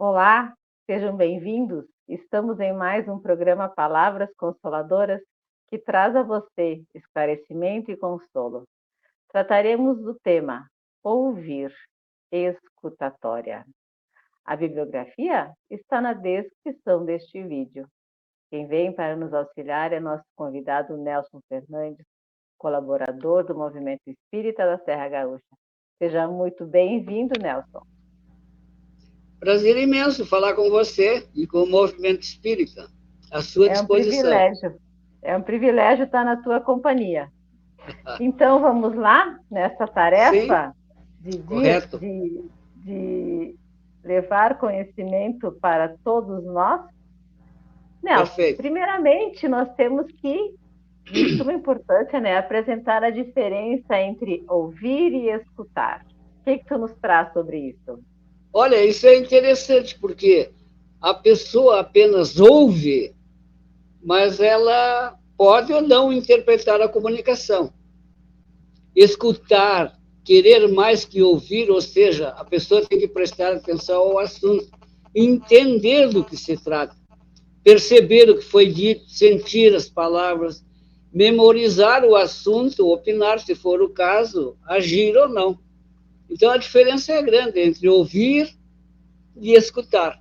Olá, sejam bem-vindos. Estamos em mais um programa Palavras Consoladoras que traz a você esclarecimento e consolo. Trataremos do tema Ouvir, Escutatória. A bibliografia está na descrição deste vídeo. Quem vem para nos auxiliar é nosso convidado Nelson Fernandes, colaborador do Movimento Espírita da Serra Gaúcha. Seja muito bem-vindo, Nelson. Prazer imenso falar com você e com o Movimento Espírita, à sua disposição. É um privilégio estar na tua companhia. Então, vamos lá, nessa tarefa de levar conhecimento para todos nós? Nelson, Perfeito. Primeiramente, nós temos que, de suma importância, apresentar a diferença entre ouvir e escutar. O que tu nos traz sobre isso? Olha, isso é interessante, porque a pessoa apenas ouve, mas ela pode ou não interpretar a comunicação. Escutar, querer mais que ouvir, ou seja, a pessoa tem que prestar atenção ao assunto, entender do que se trata, perceber o que foi dito, sentir as palavras, memorizar o assunto, opinar, se for o caso, agir ou não. Então, a diferença é grande entre ouvir e escutar.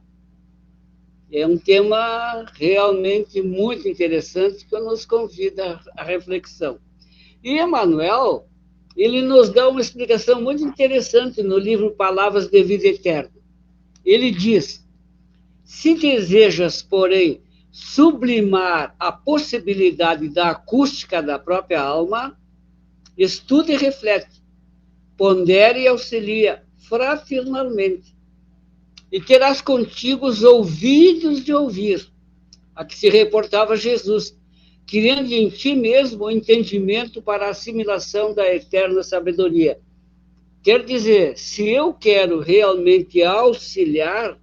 É um tema realmente muito interessante que nos convida à reflexão. E Emmanuel, ele nos dá uma explicação muito interessante no livro Palavras de Vida Eterna. Ele diz: se desejas, porém, sublimar a possibilidade da acústica da própria alma, estuda e reflete, pondere e auxilia fraternalmente, e terás contigo os ouvidos de ouvir, a que se reportava Jesus, criando em ti mesmo o entendimento para a assimilação da eterna sabedoria. Quer dizer, se eu quero realmente auxiliar,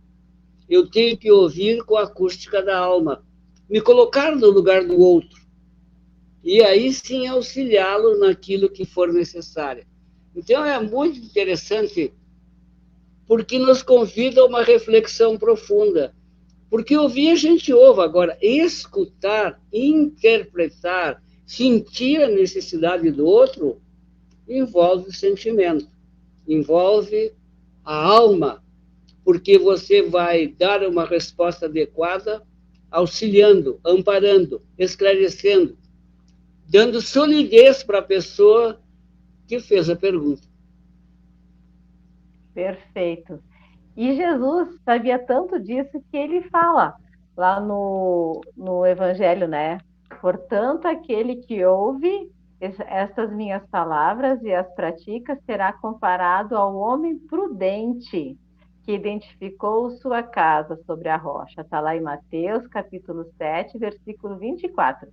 eu tenho que ouvir com a acústica da alma, me colocar no lugar do outro, e aí sim auxiliá-lo naquilo que for necessário. Então é muito interessante, porque nos convida a uma reflexão profunda. Porque ouvir a gente ouve, agora escutar, interpretar, sentir a necessidade do outro, envolve o sentimento, envolve a alma, porque você vai dar uma resposta adequada, auxiliando, amparando, esclarecendo, dando solidez para a pessoa que fez a pergunta. Perfeito. E Jesus sabia tanto disso que ele fala lá no Evangelho, né? Portanto, aquele que ouve estas minhas palavras e as pratica será comparado ao homem prudente que edificou sua casa sobre a rocha. Está lá em Mateus, capítulo 7, versículo 24.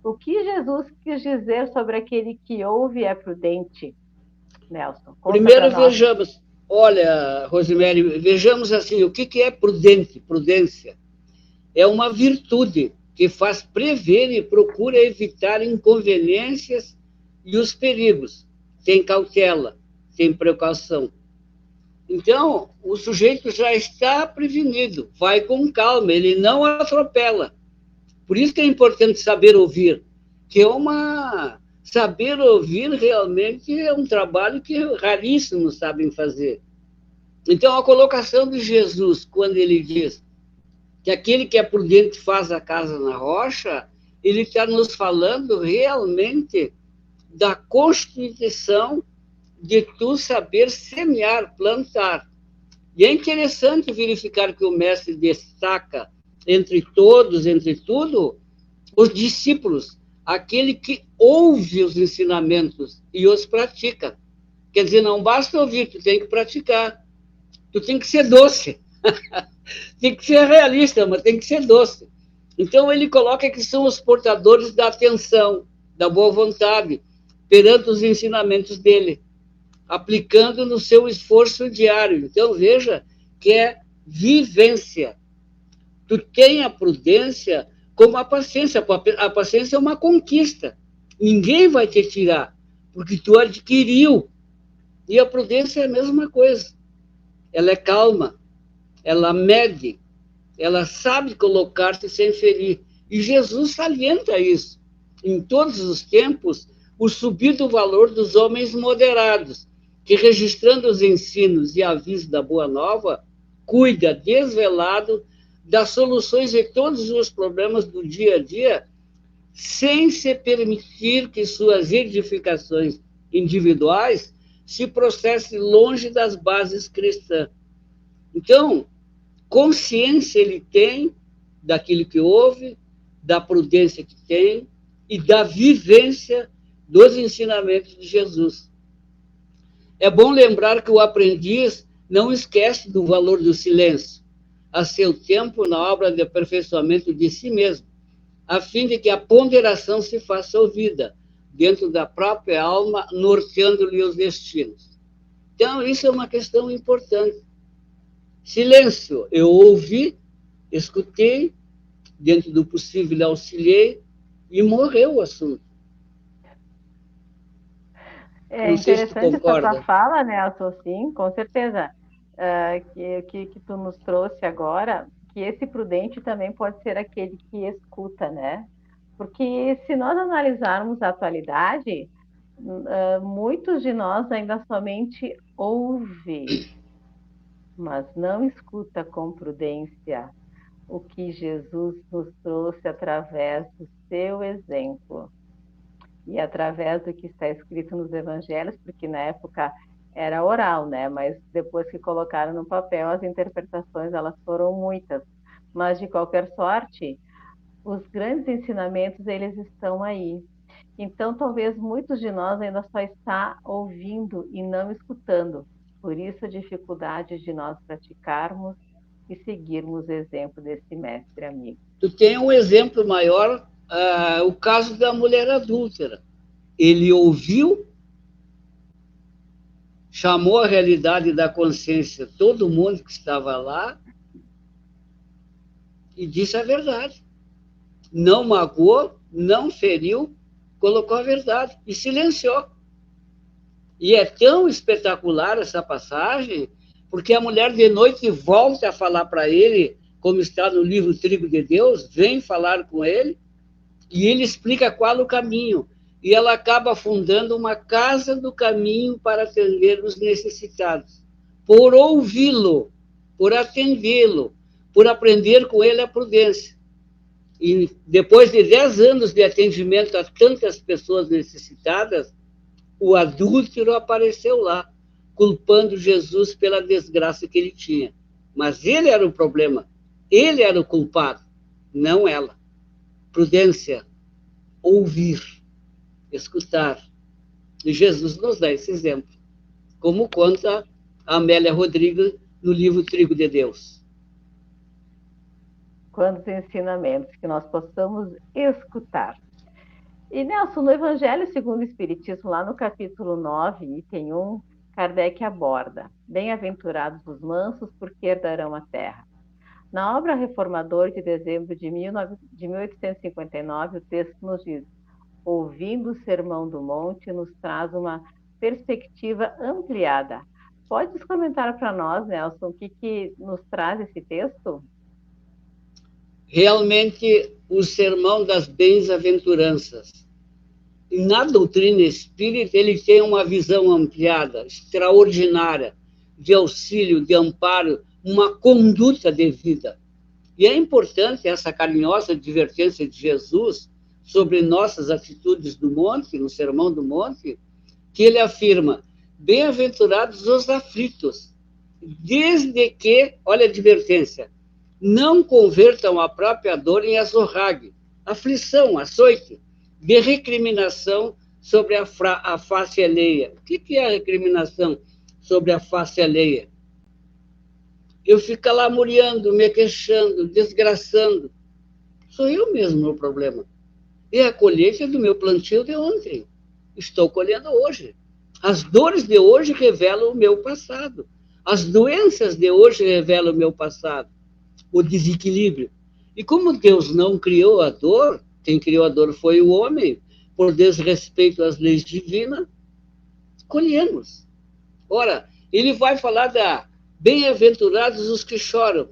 O que Jesus quis dizer sobre aquele que ouve e é prudente? Nelson, conta Primeiro para nós. vejamos, olha, Rosemary, vejamos assim, o que é prudente? Prudência é uma virtude que faz prever e procura evitar inconveniências e os perigos. Tem cautela, tem precaução. Então, o sujeito já está prevenido, vai com calma, ele não atropela. Por isso que é importante saber ouvir, que é uma... Saber ouvir realmente é um trabalho que raríssimos sabem fazer. Então, a colocação de Jesus, quando ele diz que aquele que é prudente faz a casa na rocha, ele está nos falando realmente da constituição de tu saber semear, plantar. E é interessante verificar que o mestre destaca entre todos, entre tudo, os discípulos, aquele que ouve os ensinamentos e os pratica. Quer dizer, não basta ouvir, tu tem que praticar. Tu tem que ser doce. Tem que ser realista, mas tem que ser doce. Então, ele coloca que são os portadores da atenção, da boa vontade, perante os ensinamentos dele, aplicando no seu esforço diário. Então, veja que é vivência. Tu tem a prudência como a paciência. A paciência é uma conquista. Ninguém vai te tirar, porque tu adquiriu. E a prudência é a mesma coisa. Ela é calma, ela mede, ela sabe colocar-se sem ferir. E Jesus salienta isso. Em todos os tempos, o subido valor dos homens moderados, que, registrando os ensinos e avisos da Boa Nova, cuida desvelado das soluções de todos os problemas do dia a dia, sem se permitir que suas edificações individuais se processem longe das bases cristãs. Então, consciência ele tem daquilo que ouve, da prudência que tem e da vivência dos ensinamentos de Jesus. É bom lembrar que o aprendiz não esquece do valor do silêncio, a seu tempo na obra de aperfeiçoamento de si mesmo, a fim de que a ponderação se faça ouvida dentro da própria alma, norteando-lhe os destinos. Então, isso é uma questão importante. Silêncio, eu ouvi, escutei, dentro do possível auxiliei, e morreu o assunto. É interessante essa tua fala, Nelson, sim, com certeza, que tu nos trouxe agora, que esse prudente também pode ser aquele que escuta, né? Porque se nós analisarmos a atualidade, muitos de nós ainda somente ouvem, mas não escuta com prudência o que Jesus nos trouxe através do seu exemplo e através do que está escrito nos evangelhos, porque na época era oral, né? Mas depois que colocaram no papel, as interpretações elas foram muitas. Mas de qualquer sorte, os grandes ensinamentos eles estão aí. Então, talvez muitos de nós ainda só está ouvindo e não escutando. Por isso a dificuldade de nós praticarmos e seguirmos o exemplo desse mestre amigo. Tu tem um exemplo maior, o caso da mulher adúltera. Ele ouviu, chamou a realidade da consciência todo mundo que estava lá e disse a verdade. Não magoou, não feriu, colocou a verdade e silenciou. E é tão espetacular essa passagem, porque a mulher de noite volta a falar para ele, como está no livro Trigo de Deus, vem falar com ele, e ele explica qual o caminho. E ela acaba fundando uma casa do caminho para atender os necessitados. Por ouvi-lo, por atendê-lo, por aprender com ele a prudência. E depois de 10 anos de atendimento a tantas pessoas necessitadas, o adúltero apareceu lá, culpando Jesus pela desgraça que ele tinha. Mas ele era o problema, ele era o culpado, não ela. Prudência, ouvir, escutar. E Jesus nos dá esse exemplo, como conta a Amélia Rodrigues no livro Trigo de Deus. Quantos ensinamentos que nós possamos escutar. E, Nelson, no Evangelho segundo o Espiritismo, lá no capítulo 9, item 1, Kardec aborda: bem-aventurados os mansos, porque herdarão a terra. Na obra Reformador, de dezembro de 1859, o texto nos diz: ouvindo o Sermão do Monte, nos traz uma perspectiva ampliada. Podes comentar para nós, Nelson, o que nos traz esse texto? Realmente, o Sermão das Bem-aventuranças. E na doutrina espírita, ele tem uma visão ampliada, extraordinária, de auxílio, de amparo, uma conduta de vida. E é importante essa carinhosa advertência de Jesus sobre nossas atitudes do monte, no Sermão do Monte, que ele afirma: bem-aventurados os aflitos, desde que, olha a advertência, não convertam a própria dor em azorrague, aflição, açoite, de recriminação sobre a face alheia. O que é a recriminação sobre a face alheia? Eu fico lá muriando, me queixando, desgraçando. Sou eu mesmo o problema. E a colheita do meu plantio de ontem. Estou colhendo hoje. As dores de hoje revelam o meu passado. As doenças de hoje revelam o meu passado. O desequilíbrio. E como Deus não criou a dor, quem criou a dor foi o homem, por desrespeito às leis divinas, colhemos. Ora, ele vai falar Bem-aventurados os que choram,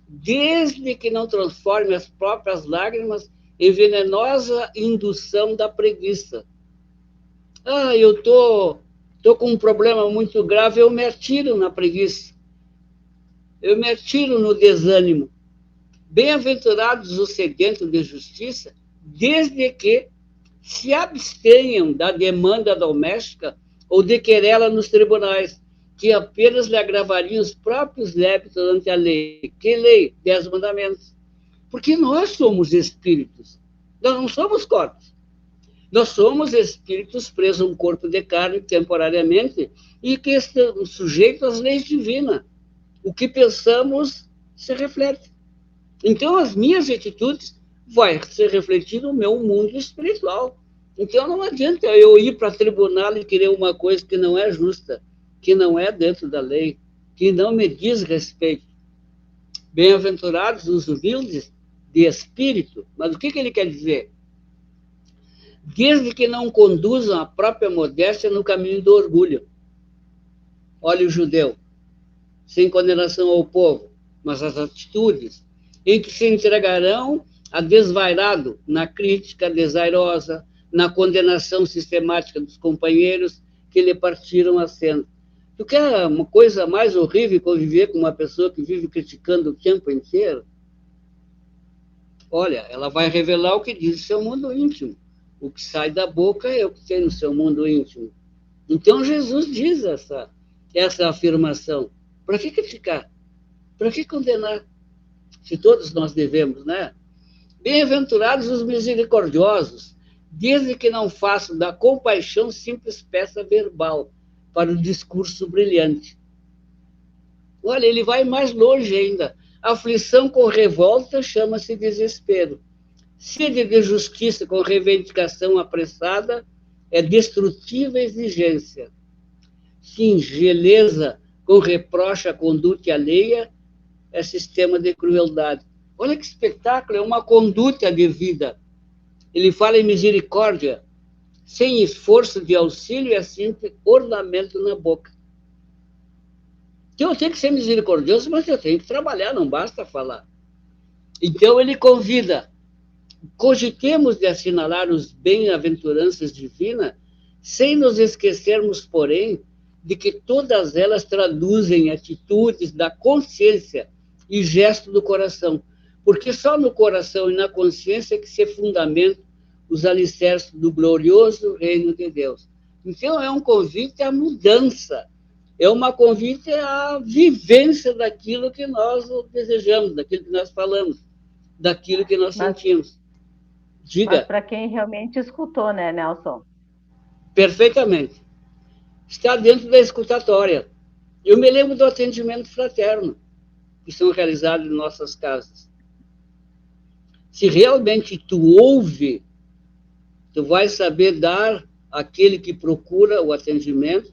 desde que não transforme as próprias lágrimas em venenosa indução da preguiça. Ah, eu tô com um problema muito grave, eu me atiro na preguiça. Eu me atiro no desânimo. Bem-aventurados os sedentos de justiça, desde que se abstenham da demanda doméstica ou de querela nos tribunais, que apenas lhe agravariam os próprios débitos ante a lei. Que lei? 10 mandamentos. Porque nós somos espíritos, nós não somos corpos. Nós somos espíritos presos a um corpo de carne temporariamente e que estamos sujeitos às leis divinas. O que pensamos se reflete. Então, as minhas atitudes vão se refletir no meu mundo espiritual. Então, não adianta eu ir para o tribunal e querer uma coisa que não é justa, que não é dentro da lei, que não me diz respeito. Bem-aventurados os humildes de espírito. Mas o que ele quer dizer? Desde que não conduzam a própria modéstia no caminho do orgulho. Olha o judeu, sem condenação ao povo, mas as atitudes em que se entregarão a desvairado na crítica desairosa, na condenação sistemática dos companheiros que lhe partiram a cena. Tu quer uma coisa mais horrível conviver com uma pessoa que vive criticando o tempo inteiro? Olha, ela vai revelar o que diz o seu mundo íntimo. O que sai da boca é o que tem no seu mundo íntimo. Então, Jesus diz essa afirmação. Para que criticar? Para que condenar? Se todos nós devemos, né? Bem-aventurados os misericordiosos, desde que não façam da compaixão simples peça verbal para o discurso brilhante. Olha, ele vai mais longe ainda. Aflição com revolta chama-se desespero. Sede de justiça com reivindicação apressada é destrutiva exigência. Singeleza com reproche à conduta alheia é sistema de crueldade. Olha que espetáculo, é uma conduta de vida. Ele fala em misericórdia, sem esforço de auxílio, é simples ornamento na boca. Então eu tenho que ser misericordioso, mas eu tenho que trabalhar, não basta falar. Então ele convida, cogitemos de assinalar os bem-aventuranças divinas, sem nos esquecermos, porém, de que todas elas traduzem atitudes da consciência e gesto do coração, porque só no coração e na consciência que se fundamentam os alicerces do glorioso reino de Deus. Então, é um convite à mudança, é uma convite à vivência daquilo que nós desejamos, daquilo que nós falamos, daquilo que nós sentimos. Diga. Mas para quem realmente escutou, né, Nelson? Perfeitamente. Está dentro da escutatória. Eu me lembro do atendimento fraterno, que são realizados em nossas casas. Se realmente tu ouve, tu vais saber dar àquele que procura o atendimento,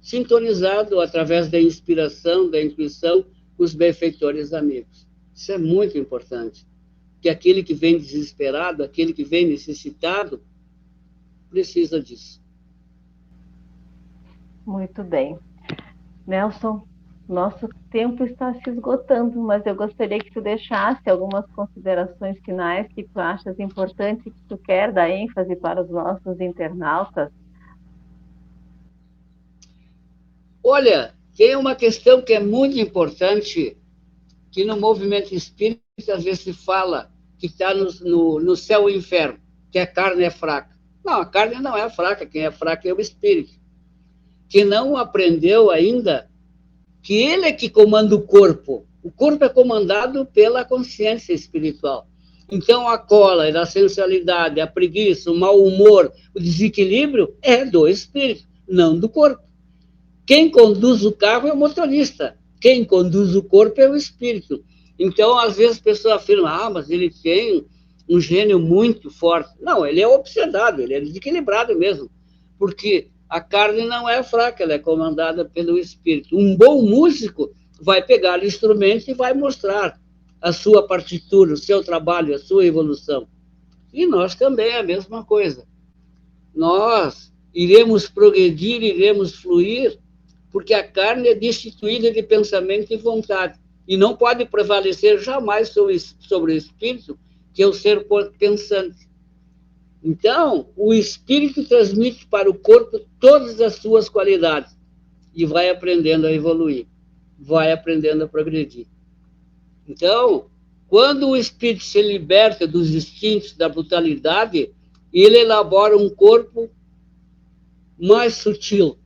sintonizado através da inspiração, da intuição, com os benfeitores amigos. Isso é muito importante. Que aquele que vem desesperado, aquele que vem necessitado, precisa disso. Muito bem. Nelson, nosso tempo está se esgotando, mas eu gostaria que tu deixasse algumas considerações finais que tu achas importantes, que tu quer dar ênfase para os nossos internautas. Olha, tem uma questão que é muito importante, que no movimento espírita às vezes se fala que está no céu e inferno, que a carne é fraca. Não, a carne não é fraca, quem é fraco é o espírito, que não aprendeu ainda que ele é que comanda o corpo. O corpo é comandado pela consciência espiritual. Então, a cólera, a sensualidade, a preguiça, o mau humor, o desequilíbrio é do espírito, não do corpo. Quem conduz o carro é o motorista. Quem conduz o corpo é o espírito. Então, às vezes, as pessoas afirmam, mas ele tem um gênio muito forte. Não, ele é obsedado, ele é desequilibrado mesmo. Porque a carne não é fraca, ela é comandada pelo espírito. Um bom músico vai pegar o instrumento e vai mostrar a sua partitura, o seu trabalho, a sua evolução. E nós também é a mesma coisa. Nós iremos progredir, iremos fluir, porque a carne é destituída de pensamento e vontade, e não pode prevalecer jamais sobre o espírito, que é o ser pensante. Então, o espírito transmite para o corpo todas as suas qualidades e vai aprendendo a evoluir, vai aprendendo a progredir. Então, quando o espírito se liberta dos instintos da brutalidade, ele elabora um corpo mais sutil,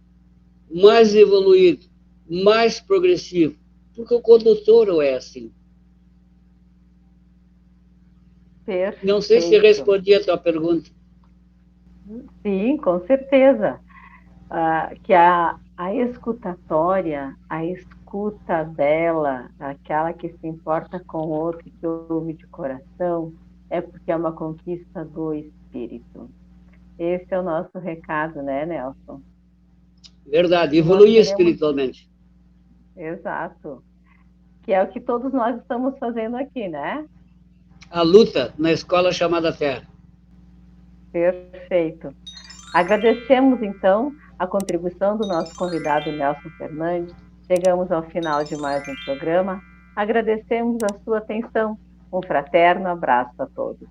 mais evoluído, mais progressivo, porque o condutor é assim. Perfeito. Não sei se respondi a tua pergunta. Sim, com certeza. Que a escutatória, a escuta dela, aquela que se importa com o outro, que ouve de coração, é porque é uma conquista do espírito. Esse é o nosso recado, né, Nelson? Verdade, evoluir espiritualmente. Exato. Que é o que todos nós estamos fazendo aqui, né? A luta na escola chamada Terra. Perfeito. Agradecemos, então, a contribuição do nosso convidado Nelson Fernandes. Chegamos ao final de mais um programa. Agradecemos a sua atenção. Um fraterno abraço a todos.